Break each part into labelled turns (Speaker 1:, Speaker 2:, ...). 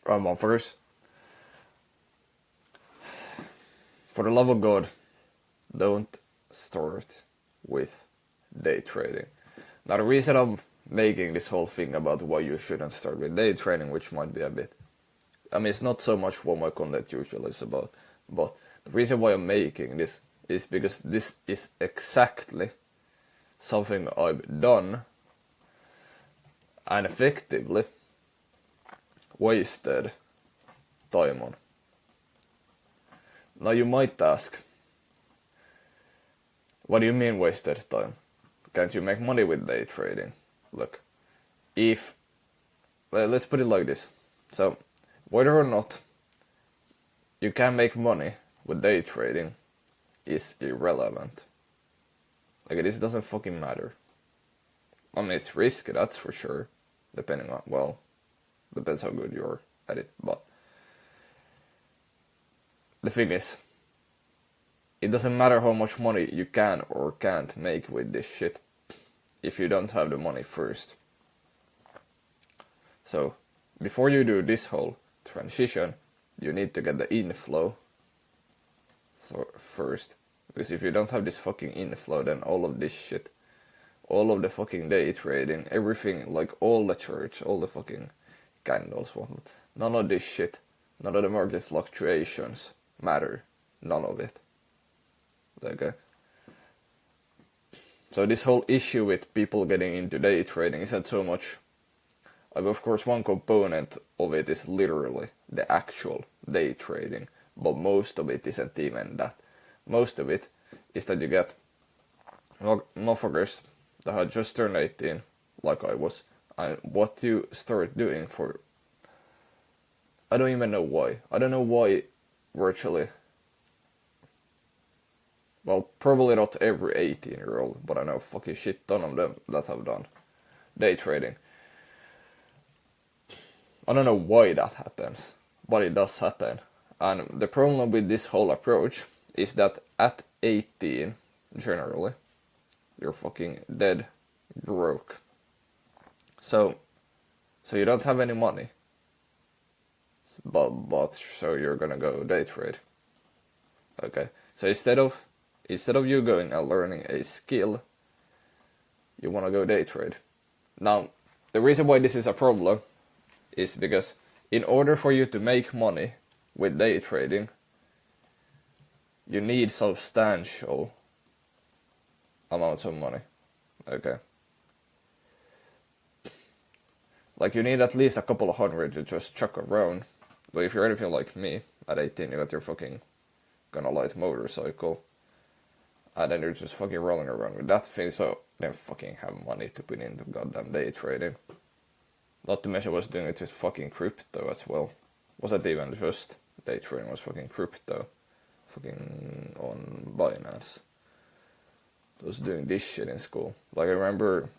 Speaker 1: Motherfuckers, for the love of God, don't start with day trading. Now the reason I'm making this whole thing about why you shouldn't start with day trading, which might be a bit, I mean, it's not so much what my content usually is about, but the reason why I'm making this is because this is exactly something I've done and effectively wasted time on. Now you might ask, what do you mean wasted time? Can't you make money with day trading? Look, let's put it like this. So, whether or not you can make money with day trading is irrelevant. Like, this doesn't fucking matter. I mean, it's risky, that's for sure. Depends how good you're at it. But the thing is, it doesn't matter how much money you can or can't make with this shit if you don't have the money first. So, before you do this whole transition, you need to get the inflow first. Because if you don't have this fucking inflow, then all of this shit, all of the fucking day trading, everything, like all the church, all the fucking candles, none of this shit, none of the market fluctuations matter. None of it. Okay? So this whole issue with people getting into day trading isn't so much, like, of course one component of it is literally the actual day trading, but most of it isn't even that. Most of it is that you get motherfuckers that had just turned 18, like I was, and what you start doing for, I don't even know why. I don't know why virtually, well, probably not every 18-year-old, but I know a fucking shit ton of them that have done day trading. I don't know why that happens, but it does happen. And the problem with this whole approach is that at 18, generally, you're fucking dead broke. So you don't have any money, but so you're gonna go day trade. Okay, so instead of you going and learning a skill, you wanna go day trade. Now, the reason why this is a problem is because in order for you to make money with day trading, you need substantial amounts of money. Okay. Like, you need at least a couple of hundred to just chuck around. But if you're anything like me, at 18 you got your fucking gonna light motorcycle, and then you're just fucking rolling around with that thing, so then fucking have money to put into goddamn day trading. Not to mention I was doing it with fucking crypto as well. Wasn't even just day trading, was fucking crypto. Fucking on Binance. I was doing this shit in school. Like, I remember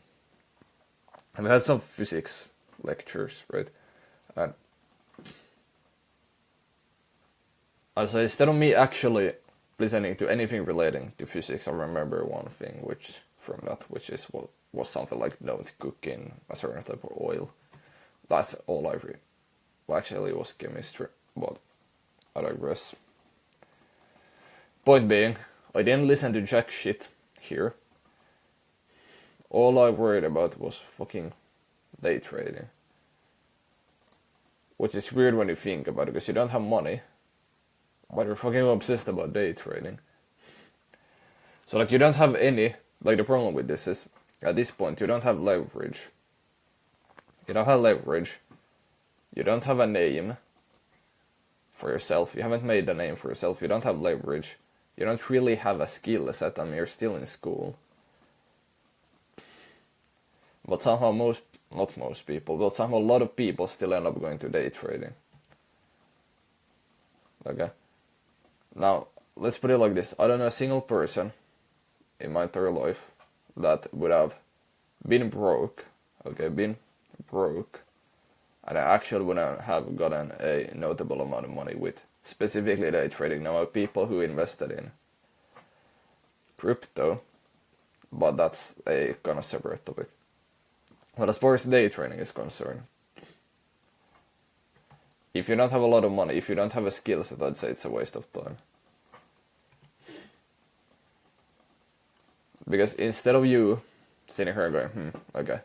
Speaker 1: I had some physics lectures, right? And so instead of me actually listening to anything relating to physics, I remember one thing which is what was something like don't cook in a certain type of oil. That's all I read. Well, actually it was chemistry, but I digress. Point being, I didn't listen to jack shit here. All I worried about was fucking day trading. Which is weird when you think about it, because you don't have money, but you're fucking obsessed about day trading. So, like, you don't have any, like, the problem with this is, at this point, you don't have leverage. You don't have leverage. You don't have a name for yourself. You haven't made a name for yourself. You don't have leverage. You don't really have a skill set. I mean, you're still in school. But somehow not most people, but somehow a lot of people still end up going to day trading. Okay? Now, let's put it like this. I don't know a single person in my entire life that would have been broke, and I actually would have gotten a notable amount of money with specifically day trading. Now, people who invested in crypto, but that's a kind of separate topic. But as far as day trading is concerned, if you don't have a lot of money, if you don't have a skill set, I'd say it's a waste of time. Because instead of you sitting here and going, okay.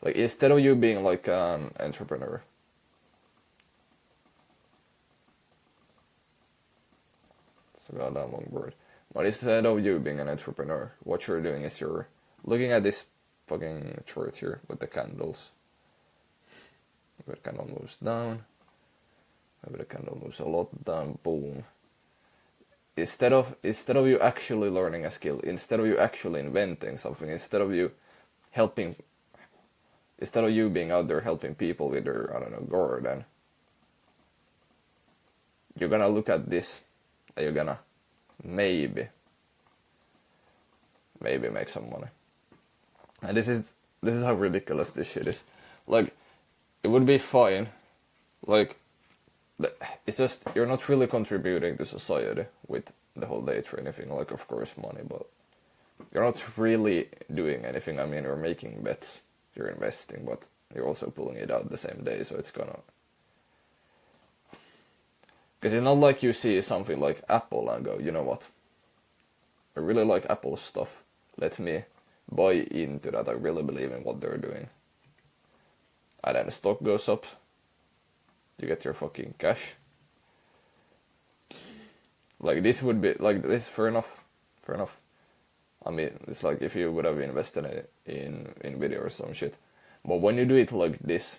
Speaker 1: Like, instead of you being like an entrepreneur, it's a goddamn long word. But instead of you being an entrepreneur, what you're doing is you're looking at this fucking chart here with the candles. Maybe the candle moves down. Maybe the candle moves a lot down. Boom. Instead of you actually learning a skill, instead of you actually inventing something, instead of you being out there helping people with their, I don't know, garden, you're gonna look at this and you're gonna maybe make some money. And this is how ridiculous this shit is. Like, it would be fine. Like, it's just, you're not really contributing to society with the whole day trading thing. Like, of course, money, but you're not really doing anything. I mean, you're making bets, you're investing, but you're also pulling it out the same day, so it's gonna... Because it's not like you see something like Apple and go, you know what? I really like Apple stuff. Let me buy into that. I really believe in what they're doing. And then the stock goes up. You get your fucking cash. Like, this would be, like, this, fair enough. I mean, it's like if you would have invested in Nvidia or some shit. But when you do it like this,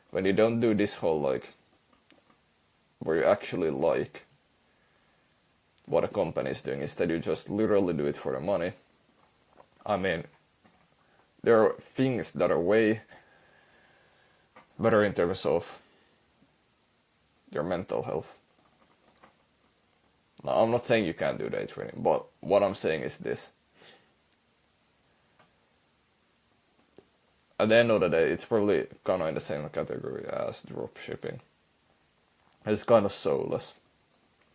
Speaker 1: when you don't do this whole, like, where you actually like what a company is doing, instead you just literally do it for the money. I mean, there are things that are way better in terms of your mental health. Now, I'm not saying you can't do day trading, but what I'm saying is this. At the end of the day, it's probably kind of in the same category as dropshipping. It's kind of soulless,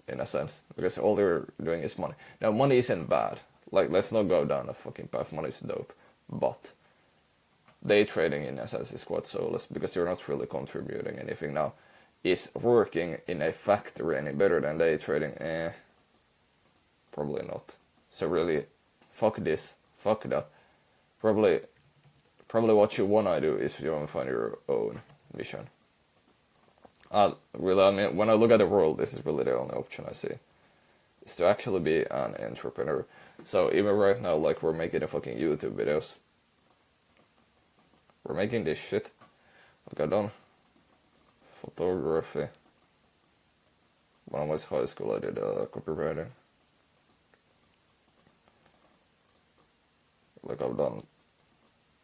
Speaker 1: in a sense, because all they're doing is money. Now, money isn't bad. Like, let's not go down a fucking path. Money is dope. But day trading, in a sense, is quite soulless, because you're not really contributing anything. Now, is working in a factory any better than day trading? Probably not. So really, fuck this, fuck that. Probably what you wanna do is you wanna find your own mission. Really, I mean, when I look at the world, this is really the only option I see. Is to actually be an entrepreneur. So even right now, like, we're making the fucking YouTube videos. We're making this shit. Like, I've done photography. When I was in high school, I did copywriting. Like, I've done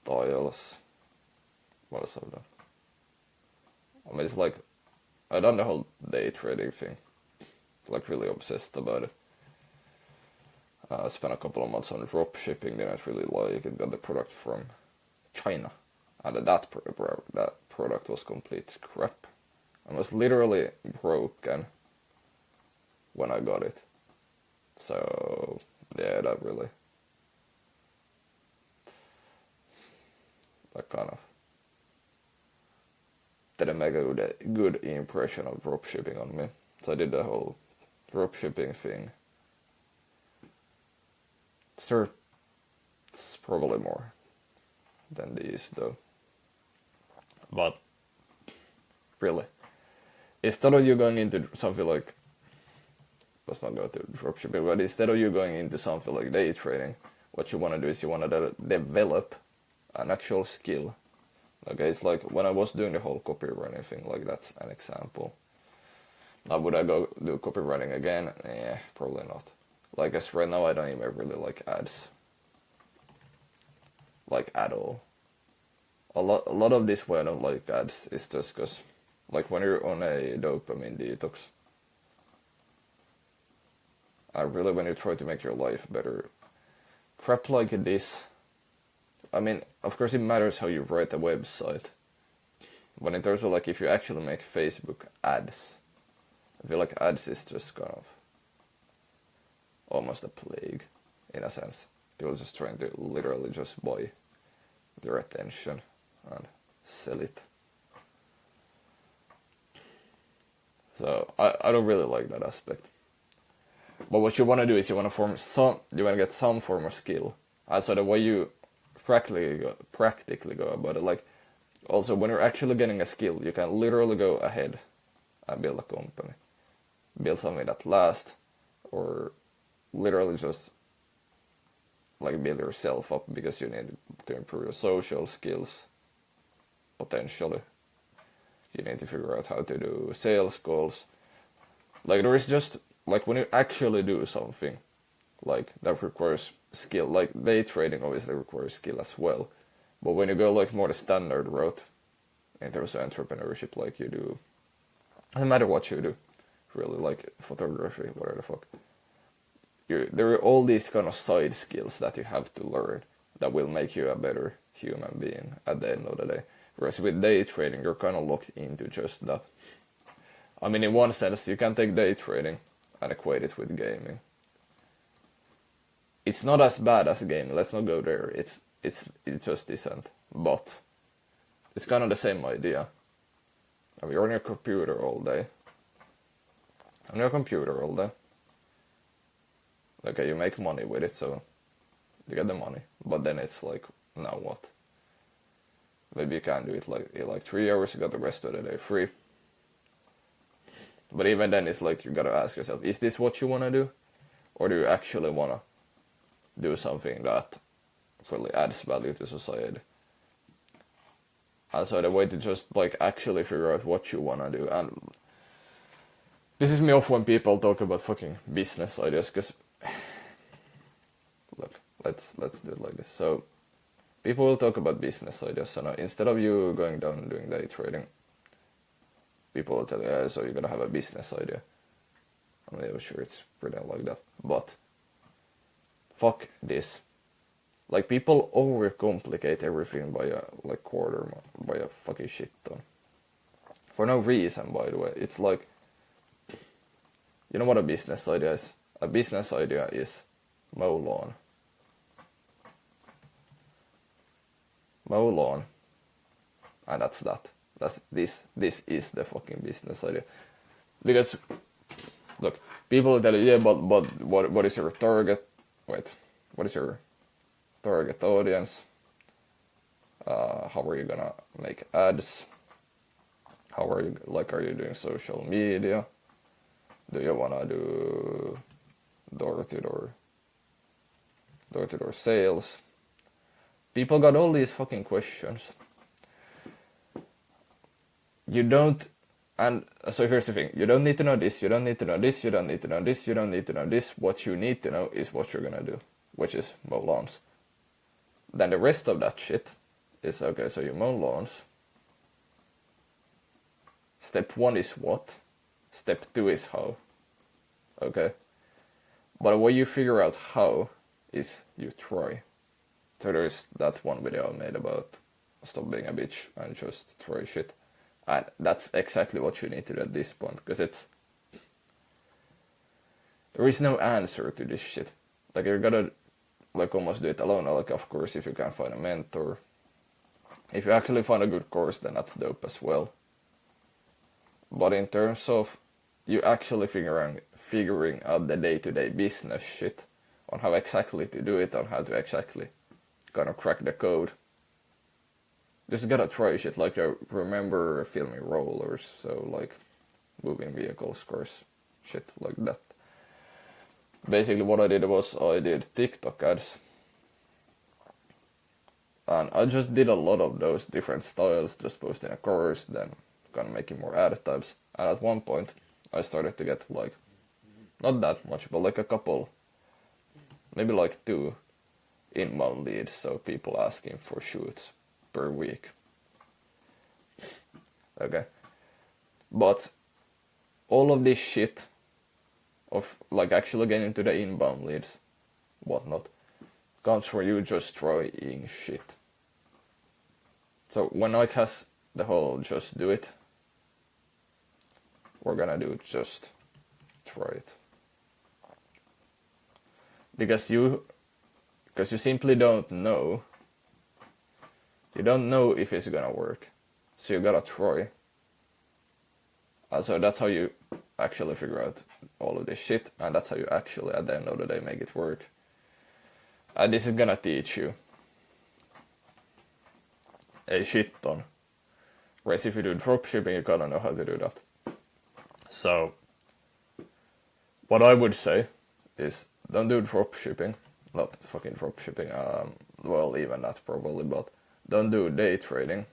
Speaker 1: tiles. What else I've done? I mean, it's like, I've done the whole day trading thing. Like, really obsessed about it. I spent a couple of months on drop shipping, didn't really like it, got the product from China. And that product was complete crap. I was literally broken when I got it. So, yeah, that really... That kind of didn't make a good impression of dropshipping on me. So I did the whole dropshipping thing. Sure, it's probably more than these though. But really, instead of you going into something like, let's not go to dropshipping, but instead of you going into something like day trading, what you want to do is you want to develop an actual skill. Okay, it's like when I was doing the whole copywriting thing, like, that's an example. Now, would I go do copywriting again? Probably not. Like, as right now, I don't even really like ads. Like, at all. A lot of this why I don't like ads is just because, like, when you're on a dopamine detox, really, when you try to make your life better, crap like this, I mean, of course it matters how you write a website, but in terms of, like, if you actually make Facebook ads, I feel like ads is just kind of almost a plague, in a sense. People just trying to literally just buy their attention and sell it. So I don't really like that aspect. But what you want to do is you want to get some form of skill. And so the way you practically go about it, like also when you're actually getting a skill, you can literally go ahead and build a company, build something that lasts, or literally just like build yourself up because you need to improve your social skills. Potentially, you need to figure out how to do sales calls. Like there is just like when you actually do something like that requires skill. Like day trading obviously requires skill as well, but when you go like more the standard route in terms of entrepreneurship, like you do, doesn't matter what you do, really, like photography, whatever the fuck. There are all these kind of side skills that you have to learn that will make you a better human being at the end of the day. Whereas with day trading, you're kind of locked into just that. I mean, in one sense, you can take day trading and equate it with gaming. It's not as bad as gaming. Let's not go there. It just isn't. But it's kind of the same idea. I mean, you're on your computer all day. On your computer all day. Okay, you make money with it, so you get the money. But then it's like, now what? Maybe you can do it like 3 hours. You got the rest of the day free. But even then, it's like you gotta ask yourself: is this what you wanna do, or do you actually wanna do something that really adds value to society? And so the way to just like actually figure out what you wanna do, and this is me off when people talk about fucking business ideas, because look, let's do it like this. So people will talk about business ideas. So now instead of you going down and doing day trading, people will tell you, so you gotta have a business idea. I'm not even sure it's pretty like that, but fuck this. Like people overcomplicate everything by a fucking shit ton. For no reason, by the way. It's like, you know what a business idea is? A business idea is mow lawn. Mow lawn. And that's that. This is the fucking business idea. Because look, people will tell you, yeah, but what is your target? Wait, what is your target audience? How are you gonna make ads? Are you doing social media? Do you wanna do door to door sales? People got all these fucking questions. You don't, and so here's the thing: you don't need to know this. You don't need to know this. You don't need to know this. You don't need to know this. What you need to know is what you're gonna do, which is mow lawns. Then the rest of that shit is okay. So you mow lawns. Step 1 is what? Step 2 is how. Okay? But the way you figure out how is you try. So there's that one video I made about stop being a bitch and just try shit. And that's exactly what you need to do at this point. Because there is no answer to this shit. Like you gotta like almost do it alone. Like of course if you can find a mentor. If you actually find a good course, then that's dope as well. But in terms of you actually figuring out the day-to-day business shit, on how exactly to do it, on how to exactly kind of crack the code, just gotta try shit. Like I remember filming rollers, so like moving vehicles, cars, shit like that. Basically what I did was I did TikTok ads. And I just did a lot of those different styles, just posting a course, then kind of making more ad types. And at one point, I started to get like, not that much, but like a couple, maybe like 2 inbound leads, so people asking for shoots per week. Okay. But all of this shit of like actually getting to the inbound leads, whatnot, comes from you just trying shit. So when Nike has the whole just do it, we're gonna do just try it. Because you simply don't know. You don't know if it's gonna work. So you gotta try. So that's how you actually figure out all of this shit, and that's how you actually, at the end of the day, make it work. And this is gonna teach you a shit ton. Whereas if you do dropshipping, you gotta know how to do that. So, what I would say is don't do dropshipping. Not fucking dropshipping, well, even that probably, but don't do day trading.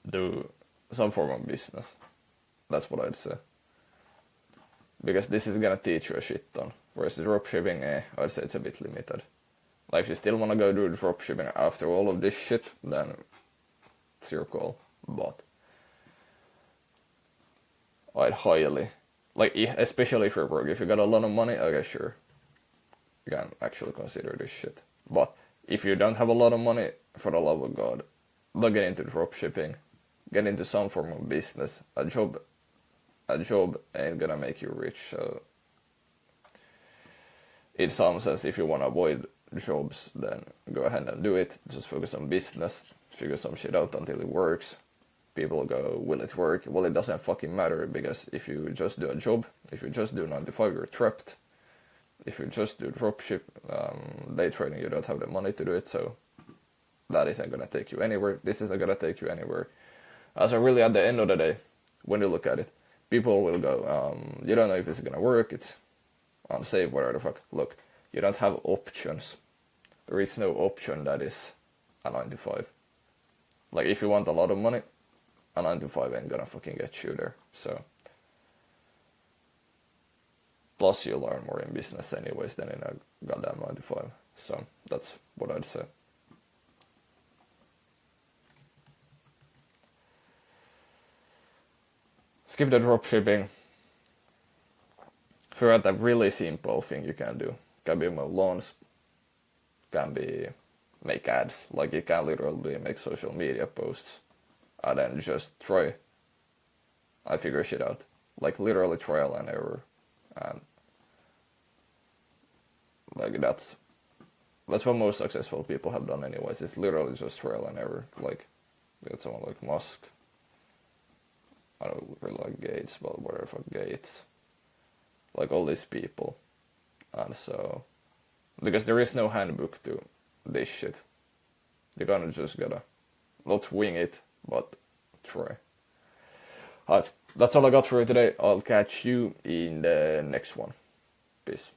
Speaker 1: Do some form of business. That's what I'd say. Because this is gonna teach you a shit ton. Whereas the dropshipping, I'd say it's a bit limited. Like, if you still wanna go do dropshipping after all of this shit, then it's your call. But I'd highly, like, especially if you're broke, if you got a lot of money, okay, sure, you can actually consider this shit. But if you don't have a lot of money, for the love of God, don't get into dropshipping. Get into some form of business. A job ain't gonna make you rich. So, in some sense, if you wanna avoid jobs, then go ahead and do it. Just focus on business. Figure some shit out until it works. People go, will it work? Well, it doesn't fucking matter, because if you just do a job, if you just do 9 to 5, you're trapped. If you just do dropship, day trading, you don't have the money to do it, so that isn't gonna take you anywhere. This isn't gonna take you anywhere. So really, at the end of the day, when you look at it, people will go, you don't know if it's gonna work, it's unsafe, whatever the fuck. Look, you don't have options. There is no option that is a 9 to 5. Like, if you want a lot of money, a 9 to 5 ain't gonna fucking get you there. So, plus you learn more in business anyways than in a goddamn 9 to 5. So, that's what I'd say. Skip the dropshipping. Figure out a really simple thing you can do. Can be mow lawns. Can be make ads. Like, it can literally be make social media posts. And then just try. I figure shit out. Like, literally trial and error. And like, that's what most successful people have done anyways. It's literally just trial and error. Like, you got someone like Musk. I don't really like Gates, but whatever, fuck Gates. Like, all these people. And so, because there is no handbook to this shit. You kind of just gotta, not wing it, but try. Alright, that's all I got for you today. I'll catch you in the next one. Peace.